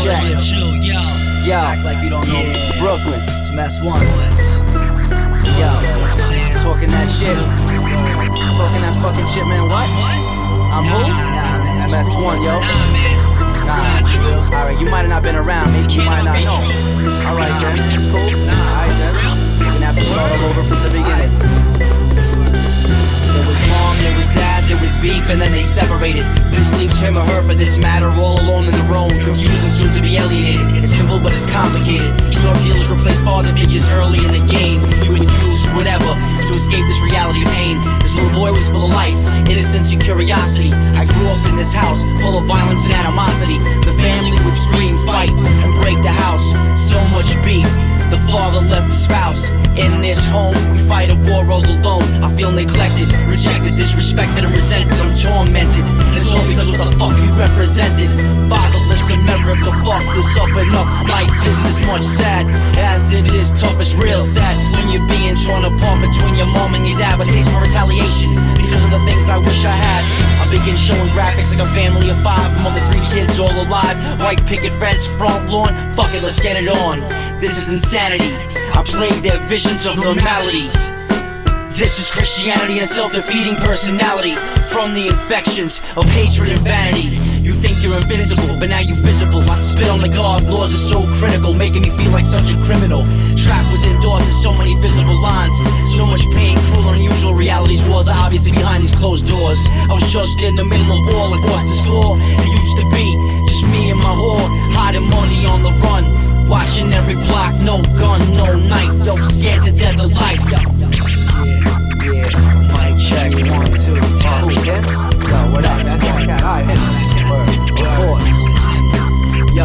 check. Yo, act like you don't know me. Brooklyn, It's Mess 1. yo, talking that shit. Talking that fucking shit, man. What? I'm who? Nah, man, It's Mess 1, yo. Nah, Alright, you might have not been around. Maybe you might not know. Alright, then. It's cool. Alright, then. We're gonna have to start all over from the beginning. There was mom, there was dad, there was beef, and then they separated. This leaves him or her for this matter all alone in their own. Confused and soon to be alienated. It's simple but it's complicated. Drug dealers replace father figures early in the game. You would use whatever to escape this reality pain. This little boy was full of life, innocence and curiosity. I grew up in this house full of violence and animosity. The family would scream, fight, and break the house. So much beef. The father left the spouse. In this home, we fight a war all alone. I feel neglected, rejected, disrespected, and resented. I'm tormented. And it's all because what the fuck you represented. Fatherless America, fuck this up and up. Life isn't as much sad as it is tough. It's real sad when you're being torn apart between your mom and your dad. But it's for retaliation because of the things I wish I had. I begin showing graphics like a family of 5. Mom with 3 kids all alive. White picket fence, front lawn. Fuck it, let's get it on. This is insanity. I played their visions of normality. This is Christianity and a self-defeating personality. From the infections of hatred and vanity. You think you're invincible, but now you're visible. I spit on the God, laws are so critical, making me feel like such a criminal. Trapped within doors, there's so many visible lines. So much pain, cruel, unusual realities. Wars are obviously behind these closed doors. I was just in the middle of war across this floor. It used to be just me and my whore, hiding money on the run. Watching every block, no gun, no knife, yo, scared to death of life, yo. Yeah, mic check, 1, 2, cool, man. Yo, what up? That's that cat, alright, of course. Yo,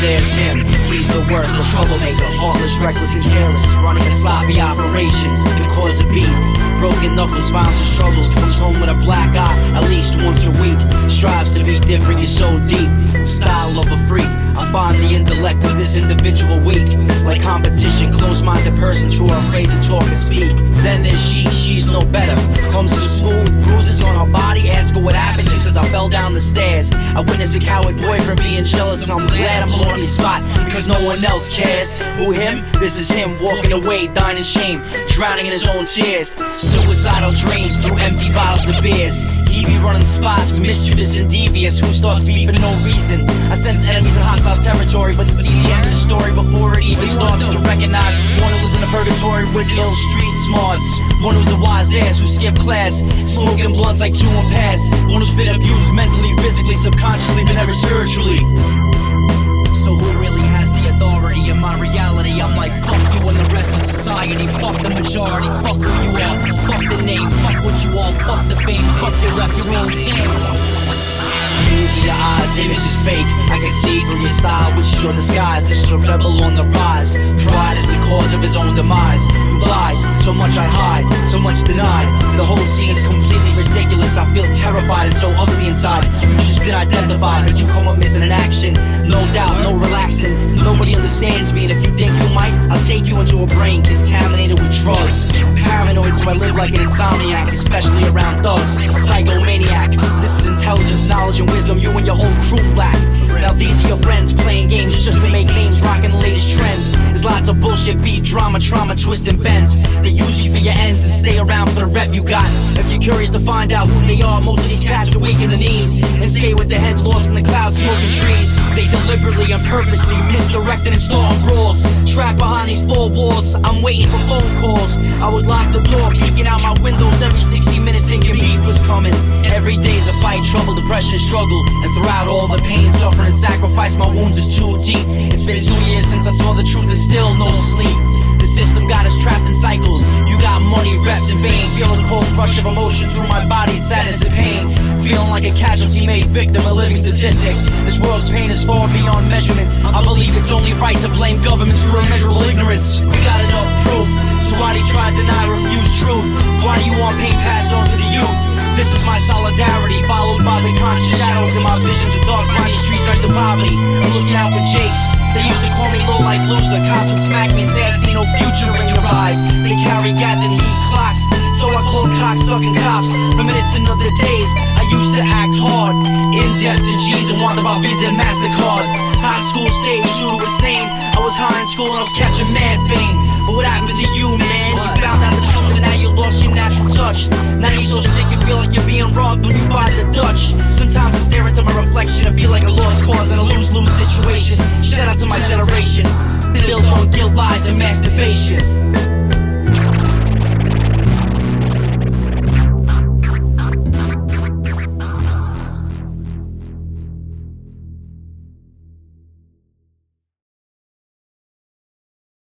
there's him, he's the worst, the troublemaker, heartless, reckless, and careless, running a sloppy operation, the cause of beef. Broken knuckles, violence and struggles. Comes home with a black eye at least once a week. Strives to be different, you're so deep. Style of a freak. I find the intellect of this individual weak. Like competition, close-minded persons who are afraid to talk and speak. Then there's she's no better. Comes to school with bruises on her body. Ask her what happened, she says I fell down the stairs. I witnessed a coward boyfriend being jealous. I'm glad I'm blowing his spot because no one else cares. Who him? This is him walking away, dying in shame, drowning in his own tears. Suicidal dreams through empty bottles of beers. He be running spots, mischievous and devious. Who starts beef for no reason? I sense enemies in hostile territory, but to see the end of the story before it even starts, to recognize one who was in a purgatory with ill street smarts. One who's a wise ass who skipped class, smoking blunts like 2 on pass. One who's been abused mentally, physically, subconsciously, but never spiritually. So who really has the authority in my reality? I'm like, fuck you and the rest of society. Fuck the majority, fuck who you are. Fuck the name, fuck what you are. Fuck the fame, fuck your rep, you're all insane. Use your eyes, image is fake. I can see through your style, which is your disguise. This is a rebel on the rise. Pride is the cause of his own demise. You lied, so much I hide, so much denied. The whole scene is completely ridiculous. I feel terrified and so ugly inside. You just been identified, but you come up missing in action. No doubt, no relaxing. Nobody understands me, and if you think you might, I'll take you into a brain contaminated with drugs. Paranoid, so I live like an insomniac, especially around thugs. Psychomaniac. This is intelligence, knowledge, and wisdom you and your whole crew lack. Now these are your friends playing games just to make names, rocking the latest trends. There's lots of bullshit, beat, drama, trauma, twist and bends. They use you for your ends and stay around for the rep you got. If you're curious to find out who they are, most of these cats are weak in the knees and stay with their heads lost in the clouds, smoking trees. They deliberately and purposely misdirected and starting brawls. Trapped behind these 4 walls, I'm waiting for phone calls. I would lock the door, peeking out my windows every 60 minutes, thinking beef was coming. Every day's a fight, trouble, depression, and struggle. And throughout all the pain, suffering, and sacrifice, my wounds is too deep. It's been 2 years since I saw the truth, there's still no sleep. The system got us trapped in cycles. You got money, reps, and fame. Feel a cold rush of emotion through my body, it's sadness and pain. Feeling like a casualty made victim, a living statistic. This world's pain is far beyond measurements. I believe it's only right to blame governments for immeasurable ignorance. We got enough proof, so why do you try to deny, refuse truth? Why do you want pain passed on to the youth? This is my solidarity, followed by the conscious shadows in my visions of dark, grimy streets right to poverty. I'm looking out for Jakes. They used to call me low-life loser. Cops would smack me and say I see no future in your eyes. They carry gats and heat clocks, so I call cock-sucking cops. Reminiscent of the days I used to act hard, in debt to G's and wanted about Visa and MasterCard. High school stage, true to its name. I was high in school and I was catching mad fame. But what happened to you, man? You found out the truth and now you lost your natural touch. Now you're so sick you feel like you're being robbed when you buy the Dutch. Sometimes I stare into my reflection and